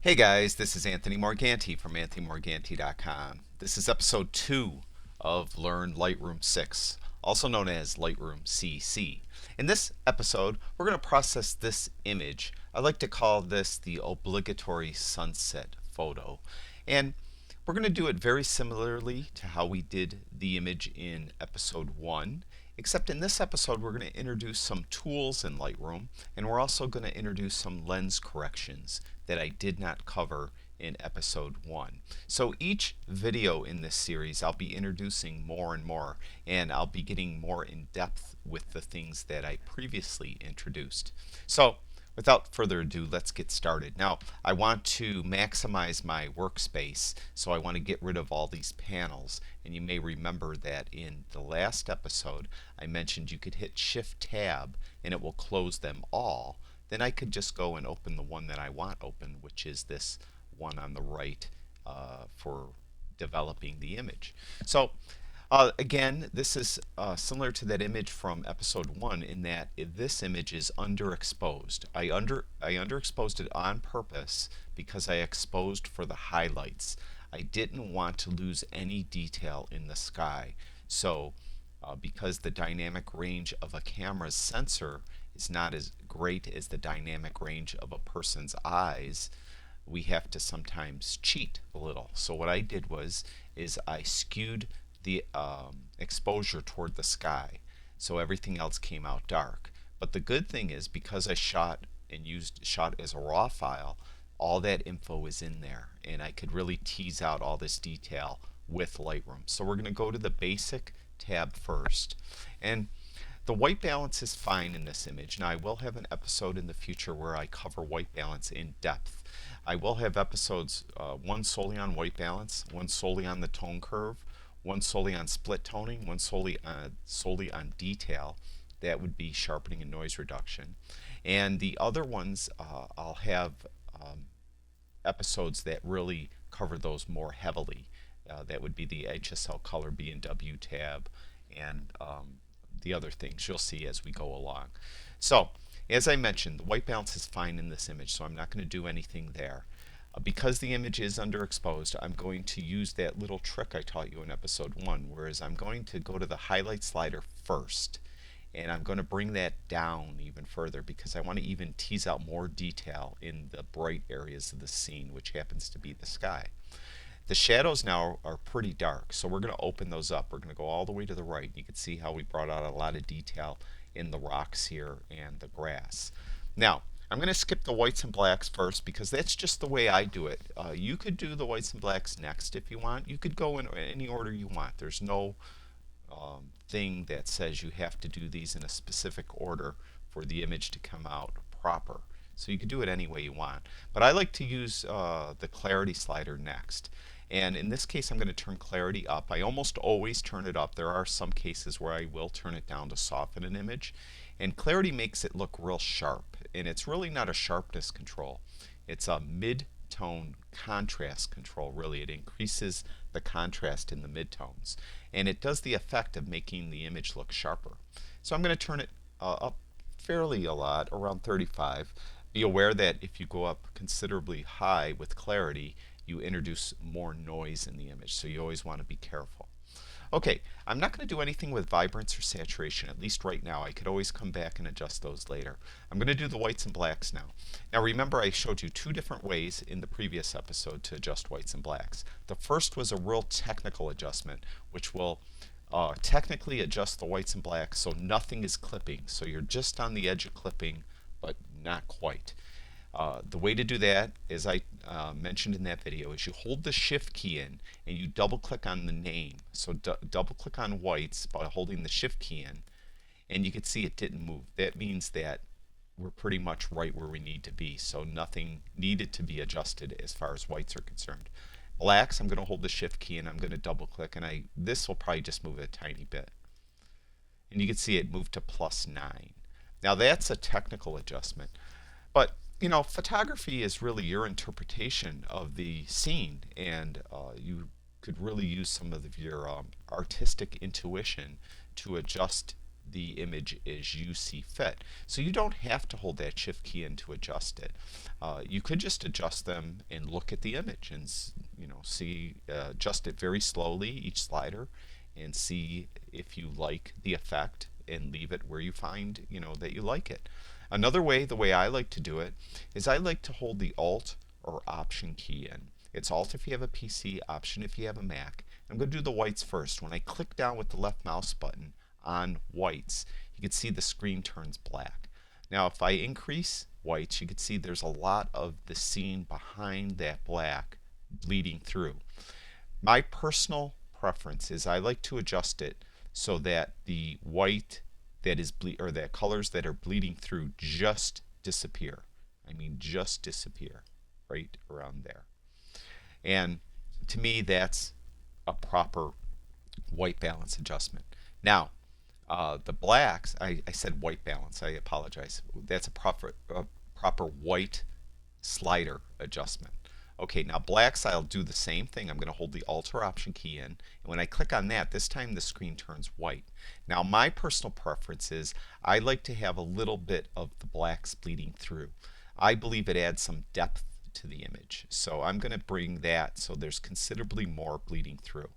Hey guys, this is Anthony Morganti from anthonymorganti.com. This is episode 2 of Learn Lightroom 6, also known as Lightroom CC. In this episode, we're going to process this image. I like to call this the obligatory sunset photo. And we're going to do it very similarly to how we did the image in episode 1, except in this episode we're going to introduce some tools in Lightroom, and we're also going to introduce some lens corrections that I did not cover in episode 1. So each video in this series I'll be introducing more and more, and I'll be getting more in depth with the things that I previously introduced. So without further ado, let's get started. Now, I want to maximize my workspace, so I want to get rid of all these panels. And you may remember that in the last episode, I mentioned you could hit Shift Tab and it will close them all. Then I could just go and open the one that I want open, which is this one on the right for developing the image. So again, this is similar to that image from episode 1 in that this image is underexposed. I underexposed it on purpose because I exposed for the highlights. I didn't want to lose any detail in the sky. So because the dynamic range of a camera's sensor is not as great as the dynamic range of a person's eyes, we have to sometimes cheat a little. So what I did is I skewed the exposure toward the sky, so everything else came out dark. But the good thing is, because I shot as a raw file, all that info is in there, and I could really tease out all this detail with Lightroom. So we're going to go to the basic tab first, and the white balance is fine in this image. Now I will have an episode in the future where I cover white balance in depth. I will have episodes, one solely on white balance, one solely on the tone curve, one solely on split toning, one solely on detail. That would be sharpening and noise reduction. And the other ones, I'll have episodes that really cover those more heavily. That would be the HSL color B&W tab and the other things you'll see as we go along. So, as I mentioned, the white balance is fine in this image, so I'm not going to do anything there. Because the image is underexposed, I'm going to use that little trick I taught you in episode 1, whereas I'm going to go to the highlight slider first, and I'm going to bring that down even further because I want to even tease out more detail in the bright areas of the scene, which happens to be the sky. The shadows now are pretty dark, so we're going to open those up. We're going to go all the way to the right. You can see how we brought out a lot of detail in the rocks here and the grass. Now, I'm going to skip the whites and blacks first because that's just the way I do it. You could do the whites and blacks next if you want. You could go in any order you want. There's no thing that says you have to do these in a specific order for the image to come out proper. So you can do it any way you want. But I like to use the clarity slider next. And in this case, I'm going to turn clarity up. I almost always turn it up. There are some cases where I will turn it down to soften an image. And clarity makes it look real sharp. And it's really not a sharpness control. It's a mid-tone contrast control, really. It increases the contrast in the midtones. And it does the effect of making the image look sharper. So I'm going to turn it up fairly a lot, around 35. Be aware that if you go up considerably high with clarity, you introduce more noise in the image, so you always want to be careful. Okay, I'm not going to do anything with vibrance or saturation, at least right now. I could always come back and adjust those later. I'm going to do the whites and blacks now. Now remember, I showed you 2 different ways in the previous episode to adjust whites and blacks. The first was a real technical adjustment, which will technically adjust the whites and blacks so nothing is clipping. So you're just on the edge of clipping, but not quite. The way to do that, as I mentioned in that video, is you hold the Shift key in and you double click on the name. So double click on whites by holding the Shift key in, and you can see it didn't move. That means that we're pretty much right where we need to be, so nothing needed to be adjusted as far as whites are concerned. Blacks, I'm going to hold the Shift key and I'm going to double click, and this will probably just move it a tiny bit. And you can see it moved to +9. Now that's a technical adjustment. But you know, photography is really your interpretation of the scene, and you could really use some of your artistic intuition to adjust the image as you see fit. So you don't have to hold that shift key in to adjust it. You could just adjust them and look at the image and see, adjust it very slowly, each slider, and see if you like the effect and leave it where you find that you like it. Another way, the way I like to do it, is I like to hold the Alt or Option key in. It's Alt if you have a PC, Option if you have a Mac. I'm going to do the whites first. When I click down with the left mouse button on whites, you can see the screen turns black. Now if I increase whites, you can see there's a lot of the scene behind that black bleeding through. My personal preference is I like to adjust it so that the white that is or that colors that are bleeding through just disappear. I mean just disappear right around there. And to me that's a proper white balance adjustment. Now the blacks, I said white balance, I apologize. That's a proper white slider adjustment. Okay, now blacks, I'll do the same thing. I'm going to hold the Alt or Option key in, and when I click on that, this time the screen turns white. Now my personal preference is I like to have a little bit of the blacks bleeding through. I believe it adds some depth to the image, so I'm going to bring that so there's considerably more bleeding through.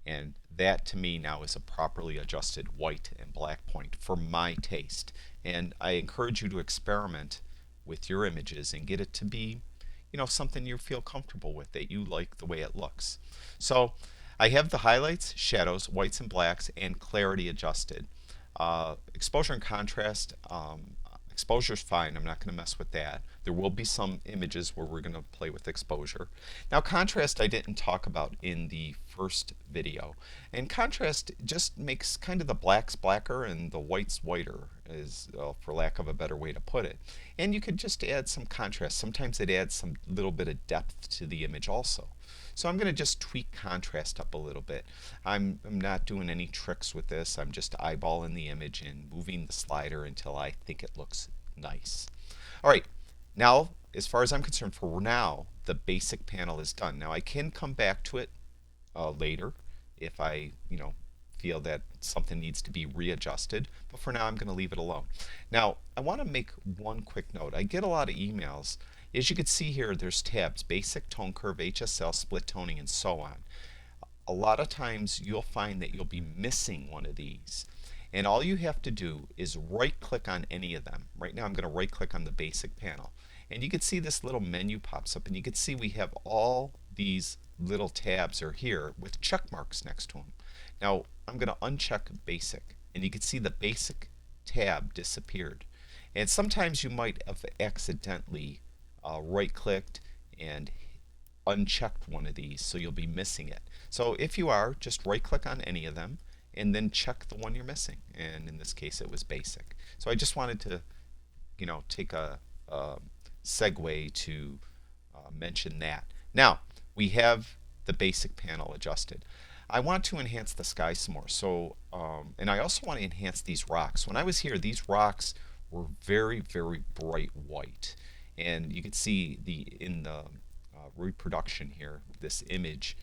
And that to me now is a properly adjusted white and black point for my taste. And I encourage you to experiment with your images and get it to be something you feel comfortable with, that you like the way it looks. So I have the highlights, shadows, whites and blacks, and clarity adjusted. Exposure and contrast, exposure is fine. I'm not going to mess with that. There will be some images where we're going to play with exposure. Now contrast I didn't talk about in the first video. And contrast just makes kind of the blacks blacker and the whites whiter, is for lack of a better way to put it. And you could just add some contrast. Sometimes it adds some little bit of depth to the image also. So I'm going to just tweak contrast up a little bit. I'm not doing any tricks with this. I'm just eyeballing the image and moving the slider until I think it looks nice. All right, now as far as I'm concerned, for now, the basic panel is done. Now I can come back to it later if I feel that something needs to be readjusted, but for now I'm going to leave it alone. Now I want to make one quick note. I get a lot of emails. As you can see here, there's tabs: basic, tone curve, HSL, split toning, and so on. A lot of times you'll find that you'll be missing one of these, and all you have to do is right click on any of them. Right now I'm going to right click on the basic panel, and you can see this little menu pops up, and you can see we have all these little tabs are here with check marks next to them. Now I'm going to uncheck basic, and you can see the basic tab disappeared. And sometimes you might have accidentally right clicked and unchecked one of these, so you'll be missing it. So if you are, just right click on any of them and then check the one you're missing, and in this case it was basic. So I just wanted to take a segue to mention that. Now we have the basic panel adjusted. I want to enhance the sky some more, so and I also want to enhance these rocks. When I was here, these rocks were very, very bright white, and you can see in the reproduction here, this image,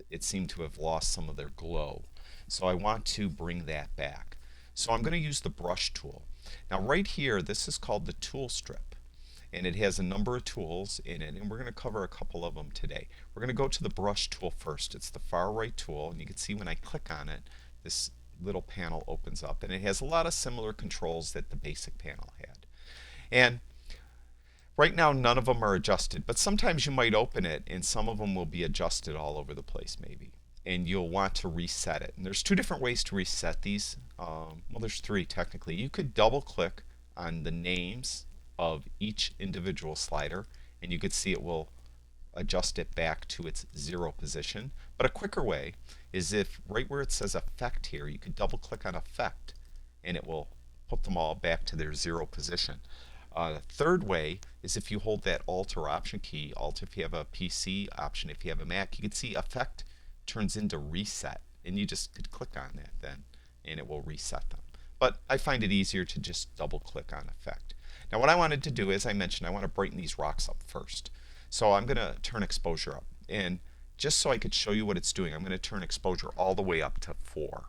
it seemed to have lost some of their glow. So I want to bring that back. So I'm going to use the brush tool. Now right here, this is called the tool strip, and it has a number of tools in it, and we're going to cover a couple of them today. We're going to go to the brush tool first. It's the far right tool, and you can see when I click on it, this little panel opens up, and it has a lot of similar controls that the basic panel had. And right now none of them are adjusted, but sometimes you might open it and some of them will be adjusted all over the place maybe, and you'll want to reset it. And there's two different ways to reset these. Well, there's three technically. You could double click on the names of each individual slider, and you could see it will adjust it back to its 0 position. But a quicker way is if right where it says effect here, you could double click on effect and it will put them all back to their 0 position. The third way is if you hold that Alt or Option key, Alt if you have a PC, Option if you have a Mac, you can see effect turns into reset, and you just could click on that then and it will reset them. But I find it easier to just double click on effect. Now what I wanted to do, as I mentioned, I want to brighten these rocks up first. So I'm going to turn exposure up, and just so I could show you what it's doing, I'm going to turn exposure all the way up to 4.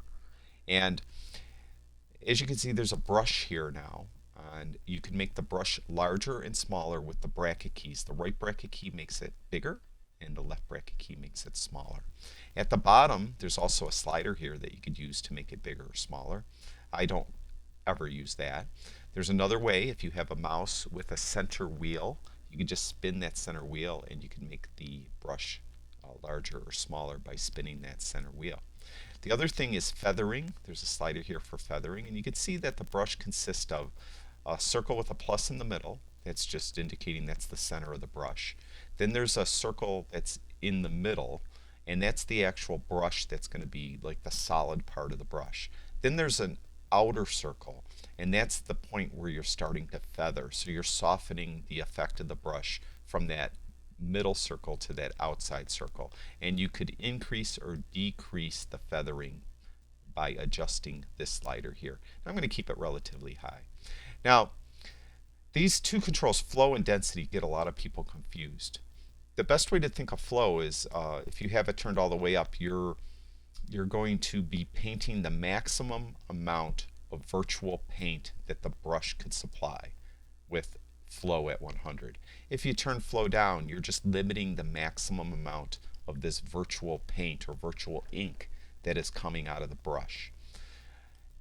And As you can see, there's a brush here now, and you can make the brush larger and smaller with the bracket keys. The right bracket key makes it bigger, and the left bracket key makes it smaller. At the bottom, there's also a slider here that you could use to make it bigger or smaller. I don't ever use that. There's another way. If you have a mouse with a center wheel, you can just spin that center wheel and you can make the brush larger or smaller by spinning that center wheel. The other thing is feathering. There's a slider here for feathering, and you can see that the brush consists of a circle with a plus in the middle. That's just indicating that's the center of the brush. Then there's a circle that's in the middle, and that's the actual brush that's going to be like the solid part of the brush. Then there's an outer circle, and that's the point where you're starting to feather. So you're softening the effect of the brush from that middle circle to that outside circle, and you could increase or decrease the feathering by adjusting this slider here. I'm going to keep it relatively high. Now, these two controls, flow and density, get a lot of people confused. The best way to think of flow is if you have it turned all the way up, you're going to be painting the maximum amount of virtual paint that the brush could supply with flow at 100. If you turn flow down, you're just limiting the maximum amount of this virtual paint or virtual ink that is coming out of the brush.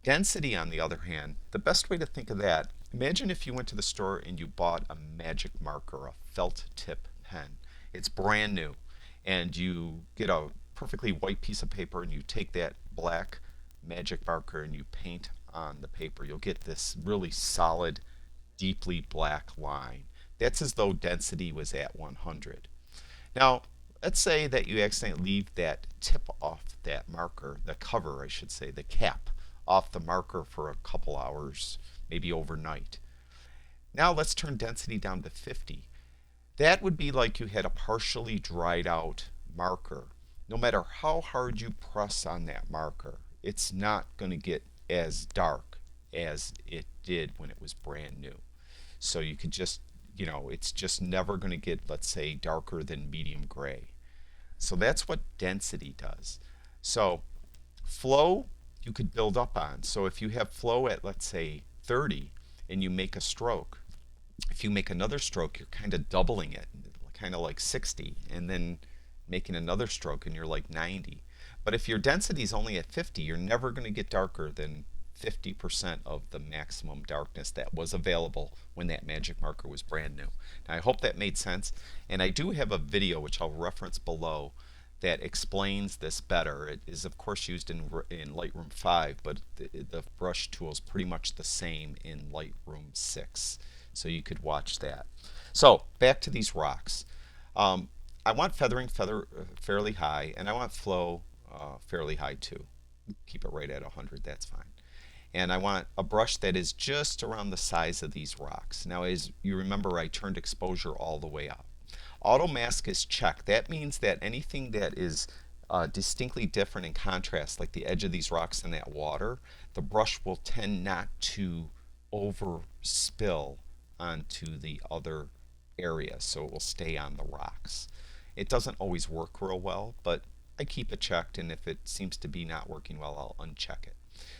Density, on the other hand, the best way to think of that, imagine if you went to the store and you bought a magic marker, a felt tip pen. It's brand new, and you get a perfectly white piece of paper and you take that black magic marker and you paint on the paper. You'll get this really solid, deeply black line. That's as though density was at 100. Now, let's say that you accidentally leave that tip off that marker, the cover, I should say, the cap off the marker for a couple hours, maybe overnight. Now let's turn density down to 50. That would be like you had a partially dried out marker. No matter how hard you press on that marker, it's not going to get as dark as it did when it was brand new. So you could just, it's just never going to get, let's say, darker than medium gray. So that's what density does. So flow you could build up on. So if you have flow at, let's say, 30 and you make a stroke, if you make another stroke, you're kind of doubling it, kind of like 60, and then making another stroke and you're like 90. But if your density is only at 50, you're never going to get darker than 50% of the maximum darkness that was available when that magic marker was brand new. Now, I hope that made sense, and I do have a video which I'll reference below that explains this better. It is of course used in Lightroom 5, but the brush tool is pretty much the same in Lightroom 6, so you could watch that. So back to these rocks. I want feathering fairly high, and I want flow fairly high too. Keep it right at 100, that's fine. And I want a brush that is just around the size of these rocks. Now, as you remember, I turned exposure all the way up. Auto mask is checked. That means that anything that is distinctly different in contrast, like the edge of these rocks and that water, the brush will tend not to over spill onto the other area, so it will stay on the rocks. It doesn't always work real well, but I keep it checked, and if it seems to be not working well, I'll uncheck it.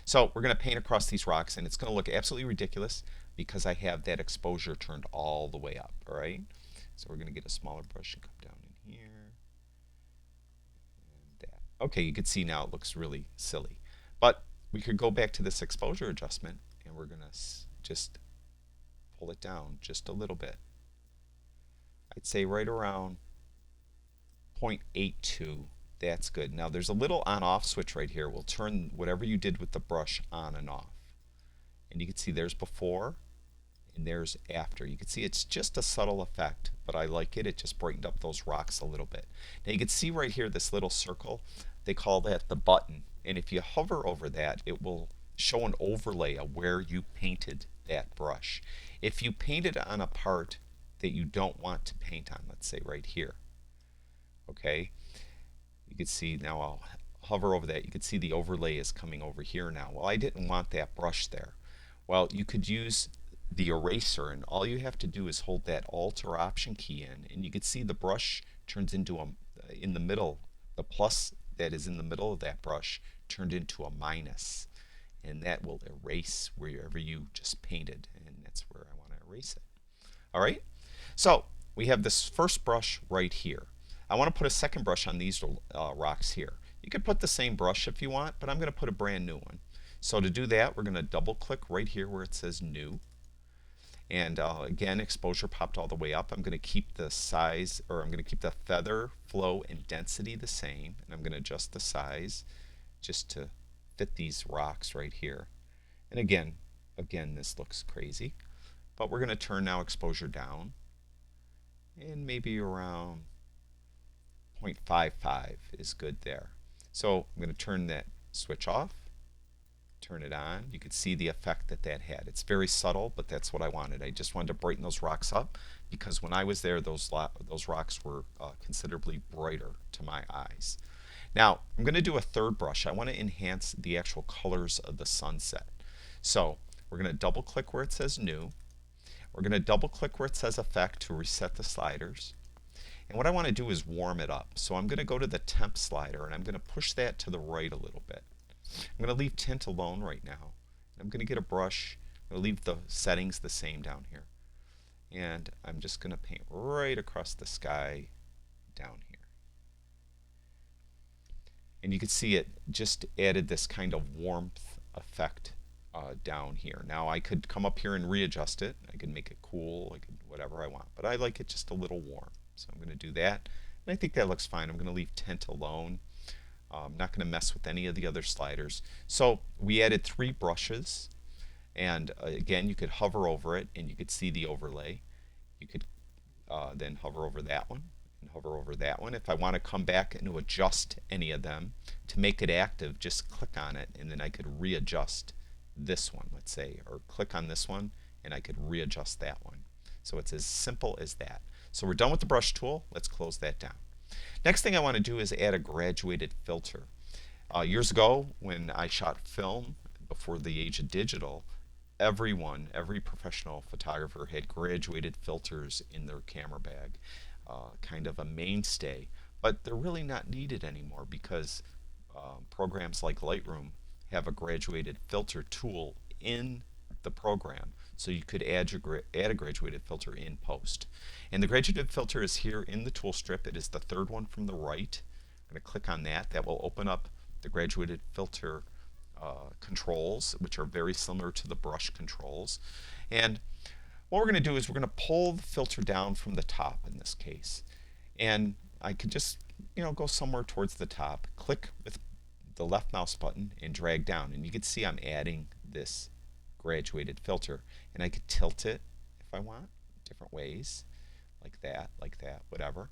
So we're going to paint across these rocks, and it's going to look absolutely ridiculous because I have that exposure turned all the way up, all right? So we're going to get a smaller brush and come down in here. And that. Okay, you can see now it looks really silly. But we could go back to this exposure adjustment, and we're going to just pull it down just a little bit. I'd say right around 0.82. That's good. Now there's a little on-off switch right here. We'll turn whatever you did with the brush on and off. And you can see there's before and there's after. You can see it's just a subtle effect, but I like it. It just brightened up those rocks a little bit. Now you can see right here this little circle. They call that the button. And if you hover over that, it will show an overlay of where you painted that brush. If you painted on a part that you don't want to paint on, let's say right here, okay, you can see now I'll hover over that. You can see the overlay is coming over here now. Well, I didn't want that brush there. Well, you could use the eraser, and all you have to do is hold that Alt or Option key in, and you can see the brush turns into in the middle, the plus that is in the middle of that brush turned into a minus. and that will erase wherever you just painted, and that's where I want to erase it. All right, so we have this first brush right here. I want to put a second brush on these rocks here. You could put the same brush if you want, but I'm going to put a brand new one. So to do that, we're going to double click right here where it says new. And again, exposure popped all the way up. I'm going to keep the size, or I'm going to keep the feather, flow, and density the same. And I'm going to adjust the size just to fit these rocks right here. And again, this looks crazy. But we're going to turn now exposure down. And maybe around 0.55 is good there. So I'm going to turn that switch off. Turn it on. You can see the effect that that had. It's very subtle, but that's what I wanted. I just wanted to brighten those rocks up because when I was there, those rocks were considerably brighter to my eyes. Now, I'm going to do a third brush. I want to enhance the actual colors of the sunset. So we're going to double click where it says new. We're going to double click where it says effect to reset the sliders. And what I want to do is warm it up. So I'm going to go to the temp slider and I'm going to push that to the right a little bit. I'm going to leave tint alone right now. I'm going to get a brush. I'm going to leave the settings the same down here. And I'm just going to paint right across the sky down here. And you can see it just added this kind of warmth effect down here. Now I could come up here and readjust it. I could make it cool, I could whatever I want. But I like it just a little warm. So I'm going to do that. And I think that looks fine. I'm going to leave tint alone. I'm not going to mess with any of the other sliders. So we added 3 brushes, and again, you could hover over it and you could see the overlay. You could then hover over that one and hover over that one. If I want to come back and adjust any of them to make it active, just click on it and then I could readjust this one, let's say, or click on this one and I could readjust that one. So it's as simple as that. So we're done with the brush tool. Let's close that down. Next thing I want to do is add a graduated filter. Years ago, when I shot film before the age of digital, every professional photographer had graduated filters in their camera bag, kind of a mainstay. But they're really not needed anymore because programs like Lightroom have a graduated filter tool in the program, so you could add a graduated filter in post. And the graduated filter is here in the tool strip. It is the third one from the right. I'm going to click on that. That will open up the graduated filter controls, which are very similar to the brush controls. And what we're going to do is we're going to pull the filter down from the top in this case. And I could just go somewhere towards the top, click with the left mouse button and drag down. And you can see I'm adding this graduated filter, and I could tilt it if I want, different ways, like that, whatever.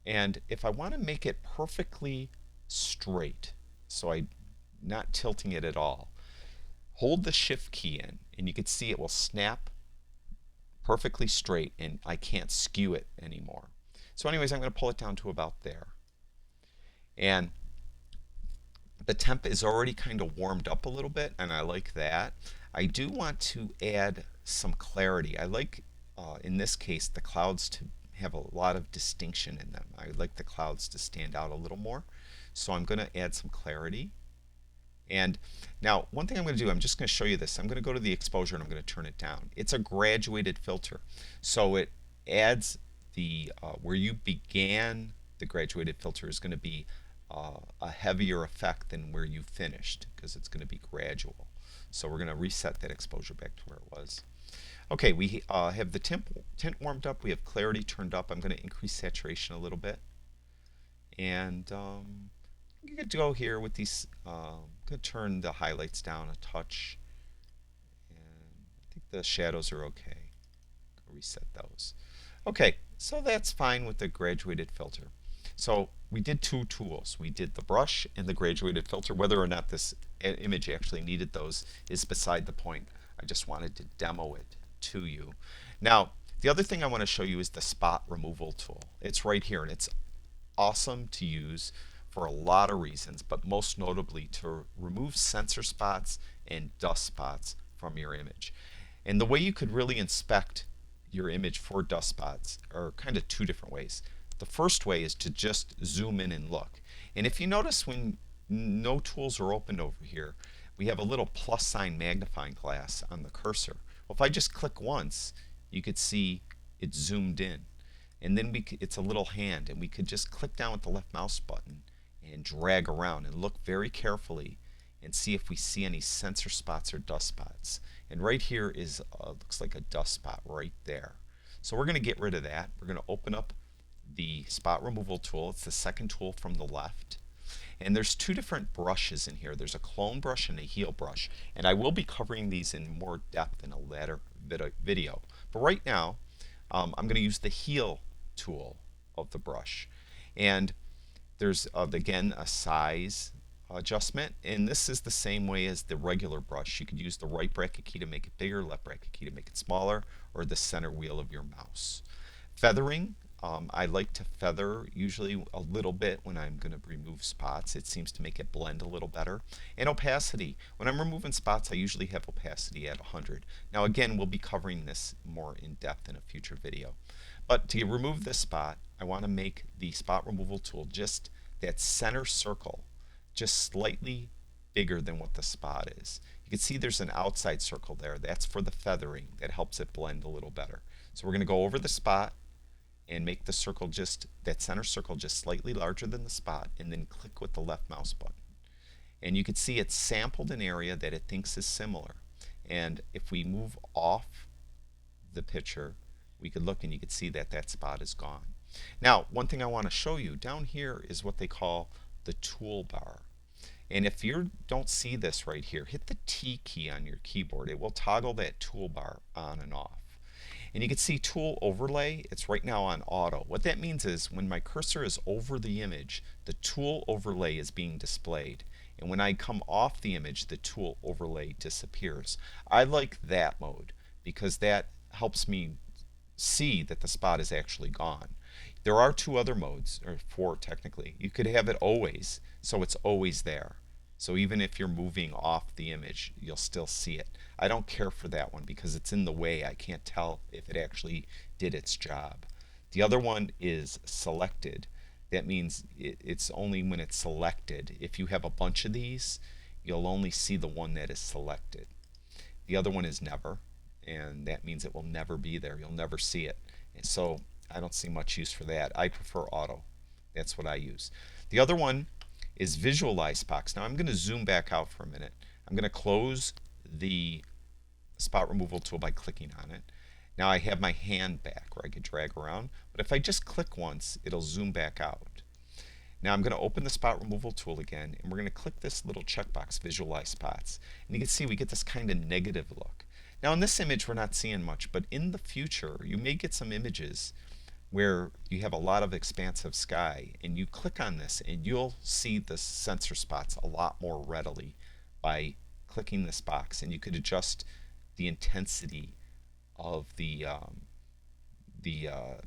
And if I want to make it perfectly straight, so I'm not tilting it at all, hold the shift key in and you can see it will snap perfectly straight and I can't skew it anymore. So anyways, I'm going to pull it down to about there. And the temp is already kind of warmed up a little bit, and I like that. I do want to add some clarity. I like, in this case, the clouds to have a lot of distinction in them. I like the clouds to stand out a little more. So I'm going to add some clarity. And now, one thing I'm going to do, I'm just going to show you this. I'm going to go to the exposure and I'm going to turn it down. It's a graduated filter. So it adds the, where you began the graduated filter is going to be a heavier effect than where you finished, because it's going to be gradual. So we're going to reset that exposure back to where it was. Okay, we have the tint warmed up. We have clarity turned up. I'm going to increase saturation a little bit. And you could go here with these, could turn the highlights down a touch. And I think the shadows are okay. Go reset those. Okay, so that's fine with the graduated filter. So we did 2 tools. We did the brush and the graduated filter. Whether or not this image actually needed those is beside the point. I just wanted to demo it to you. Now, the other thing I want to show you is the spot removal tool. It's right here, and it's awesome to use for a lot of reasons, but most notably to remove sensor spots and dust spots from your image. And the way you could really inspect your image for dust spots are kind of 2 different ways. The first way is to just zoom in and look. And if you notice when no tools are opened over here, we have a little plus sign magnifying glass on the cursor. Well, if I just click once, you could see it zoomed in. And then it's a little hand, and we could just click down with the left mouse button and drag around and look very carefully and see if we see any sensor spots or dust spots. And right here is looks like a dust spot right there. So we're going to get rid of that. We're going to open up the spot removal tool. It's the second tool from the left. And there's two different brushes in here. There's a clone brush and a heal brush. And I will be covering these in more depth in a later video. But right now, I'm going to use the heal tool of the brush. And there's, again, a size adjustment. And this is the same way as the regular brush. You could use the right bracket key to make it bigger, left bracket key to make it smaller, or the center wheel of your mouse. Feathering. I like to feather usually a little bit when I'm going to remove spots. It seems to make it blend a little better. And opacity. When I'm removing spots, I usually have opacity at 100. Now again, we'll be covering this more in depth in a future video. But to remove this spot, I want to make the spot removal tool just that center circle just slightly bigger than what the spot is. You can see there's an outside circle there. That's for the feathering. That helps it blend a little better. So we're going to go over the spot and make the circle just, that center circle just slightly larger than the spot, and then click with the left mouse button. And you can see it's sampled an area that it thinks is similar. And if we move off the picture, we could look and you could see that that spot is gone. Now, one thing I want to show you down here is what they call the toolbar. And if you don't see this right here, hit the T key on your keyboard. It will toggle that toolbar on and off. And you can see tool overlay, it's right now on auto. What that means is when my cursor is over the image, the tool overlay is being displayed. And when I come off the image, the tool overlay disappears. I like that mode because that helps me see that the spot is actually gone. There are two other modes, or four technically. You could have it always, so it's always there. So even if you're moving off the image, you'll still see it. I don't care for that one because it's in the way. I can't tell if it actually did its job. The other one is selected. That means it's only when it's selected. If you have a bunch of these, you'll only see the one that is selected. The other one is never, and that means it will never be there. You'll never see it. And so I don't see much use for that. I prefer auto. That's what I use. The other one is visualize box. Now I'm going to zoom back out for a minute. I'm going to close the spot removal tool by clicking on it. Now I have my hand back where I could drag around, but if I just click once, it'll zoom back out. Now I'm going to open the spot removal tool again, and we're going to click this little checkbox, visualize spots. And you can see we get this kind of negative look. Now in this image we're not seeing much, but in the future you may get some images where you have a lot of expansive sky, and you click on this and you'll see the sensor spots a lot more readily by clicking this box. And you could adjust the intensity of the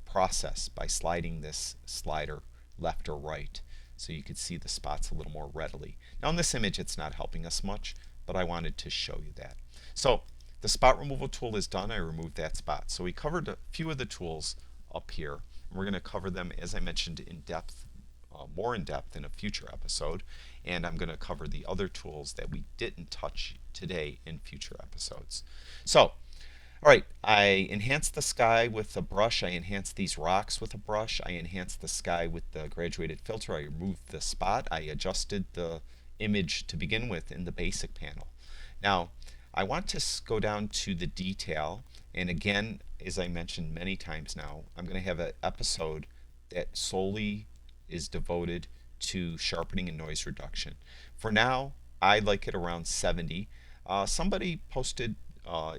process by sliding this slider left or right, so you could see the spots a little more readily. Now in this image it's not helping us much, but I wanted to show you that. So the spot removal tool is done. I removed that spot. So we covered a few of the tools up here. We're going to cover them, as I mentioned, in depth, more in depth in a future episode. And I'm going to cover the other tools that we didn't touch today in future episodes. So, all right, I enhanced the sky with a brush. I enhanced these rocks with a brush. I enhanced the sky with the graduated filter. I removed the spot. I adjusted the image to begin with in the basic panel. Now, I want to go down to the detail. And again, as I mentioned many times now, I'm going to have an episode that solely is devoted to sharpening and noise reduction. For now, I like it around 70. Somebody posted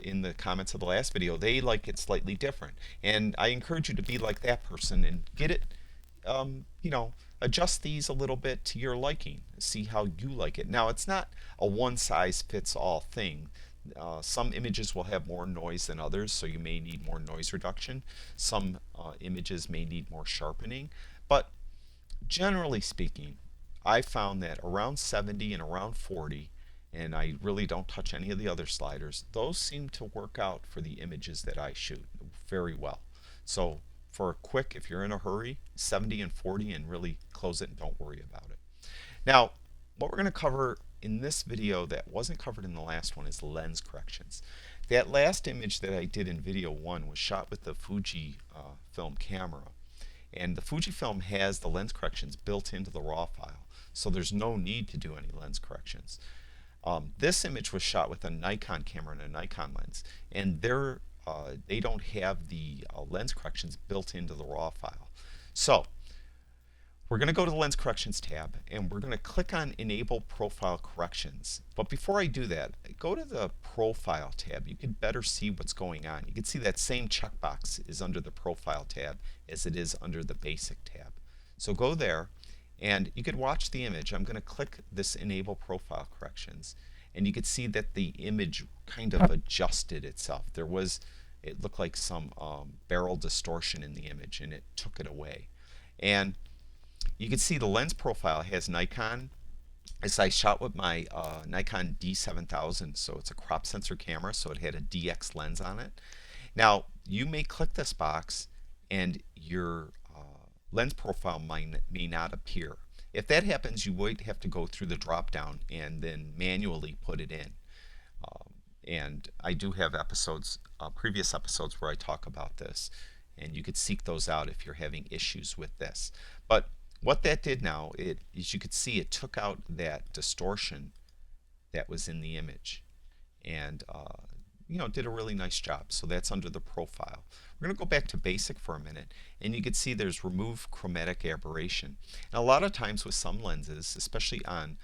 in the comments of the last video, they like it slightly different. And I encourage you to be like that person and get it, adjust these a little bit to your liking. See how you like it. Now, it's not a one-size-fits-all thing. Some images will have more noise than others, so you may need more noise reduction. Some images may need more sharpening. But generally speaking, I found that around 70 and around 40, and I really don't touch any of the other sliders, those seem to work out for the images that I shoot very well. So for a quick, if you're in a hurry, 70 and 40, and really close it and don't worry about it. Now, what we're going to cover in this video that wasn't covered in the last one is lens corrections. That last image that I did in video 1 was shot with the Fuji film camera. And the Fujifilm has the lens corrections built into the raw file, so there's no need to do any lens corrections. This image was shot with a Nikon camera and a Nikon lens, and they don't have the lens corrections built into the raw file. So we're going to go to the Lens Corrections tab, and we're going to click on Enable Profile Corrections. But before I do that, go to the Profile tab. You can better see what's going on. You can see that same checkbox is under the Profile tab as it is under the Basic tab. So go there, and you could watch the image. I'm going to click this Enable Profile Corrections, and you can see that the image kind of adjusted itself. It looked like some barrel distortion in the image, and it took it away. And you can see the lens profile has Nikon. As I shot with my Nikon D7000, so it's a crop sensor camera, so it had a DX lens on it. Now, you may click this box and your lens profile may not appear. If that happens, you would have to go through the drop down and then manually put it in. And I do have previous episodes where I talk about this, and you could seek those out if you're having issues with this. But what that did now is you could see it took out that distortion that was in the image, and did a really nice job. So that's under the profile. We're going to go back to basic for a minute, and you can see there's remove chromatic aberration. And a lot of times with some lenses, especially on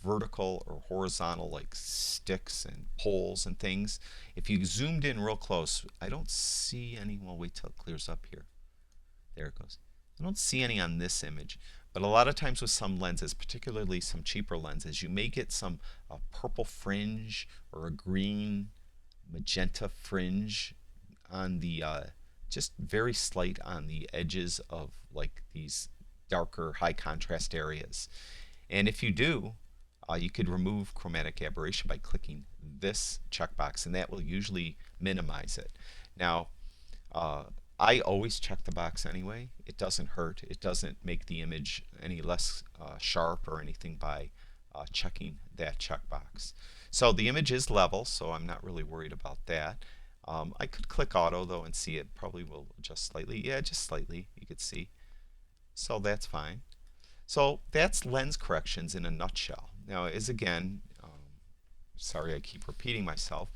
vertical or horizontal like sticks and poles and things, if you zoomed in real close, I don't see any. Well, wait till it clears up here. There it goes. I don't see any on this image, but a lot of times with some lenses, particularly some cheaper lenses, you may get some purple fringe or a green magenta fringe on the just very slight on the edges of like these darker high contrast areas. And if you do, you could remove chromatic aberration by clicking this checkbox, and that will usually minimize it. Now, I always check the box anyway. It doesn't hurt. It doesn't make the image any less sharp or anything by checking that checkbox. So the image is level, so I'm not really worried about that. I could click auto though and see it probably will adjust slightly. Yeah, just slightly, you could see. So that's fine. So that's lens corrections in a nutshell. Now, sorry I keep repeating myself.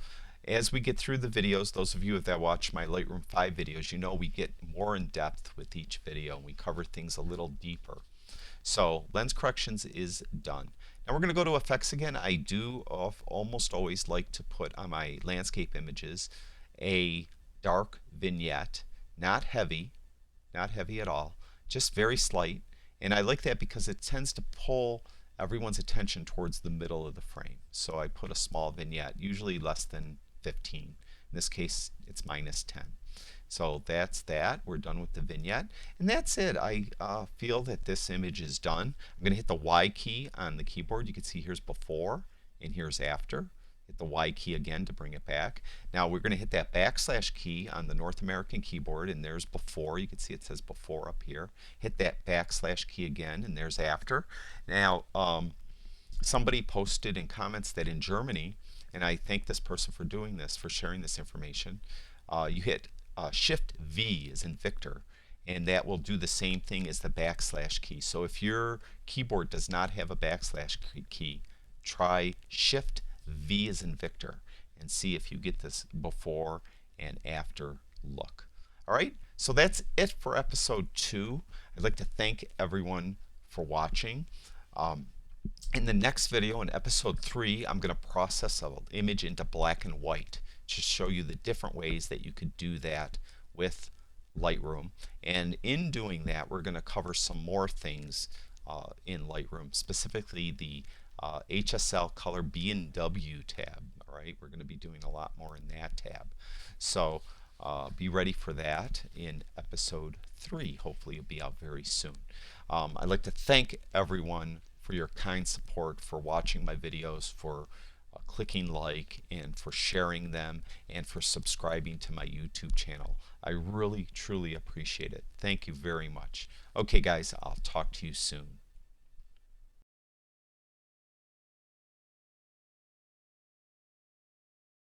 As we get through the videos, those of you that watch my Lightroom 5 videos, you know we get more in depth with each video and we cover things a little deeper. So lens corrections is done. Now we're going to go to effects again. I do almost always like to put on my landscape images a dark vignette, not heavy at all, just very slight. And I like that because it tends to pull everyone's attention towards the middle of the frame. So I put a small vignette, usually less than 15. In this case, it's -10. So that's that. We're done with the vignette. And that's it. I feel that this image is done. I'm going to hit the Y key on the keyboard. You can see here's before and here's after. Hit the Y key again to bring it back. Now we're going to hit that / key on the North American keyboard, and there's before. You can see it says before up here. Hit that / key again, and there's after. Now, somebody posted in comments that in Germany, and I thank this person for doing this, for sharing this information, you hit Shift V as in Victor, and that will do the same thing as the / key. So if your keyboard does not have a / key, try Shift V as in Victor and see if you get this before and after look. All right, so that's it for episode 2. I'd like to thank everyone for watching. In the next video, in episode 3, I'm going to process an image into black and white to show you the different ways that you could do that with Lightroom. And in doing that, we're going to cover some more things in Lightroom, specifically the HSL Color B&W tab. All right, we're going to be doing a lot more in that tab. So be ready for that in episode 3. Hopefully it'll be out very soon. I'd like to thank everyone for your kind support, for watching my videos, for clicking like, and for sharing them, and for subscribing to my YouTube channel. I really, truly appreciate it. Thank you very much. Okay, guys, I'll talk to you soon.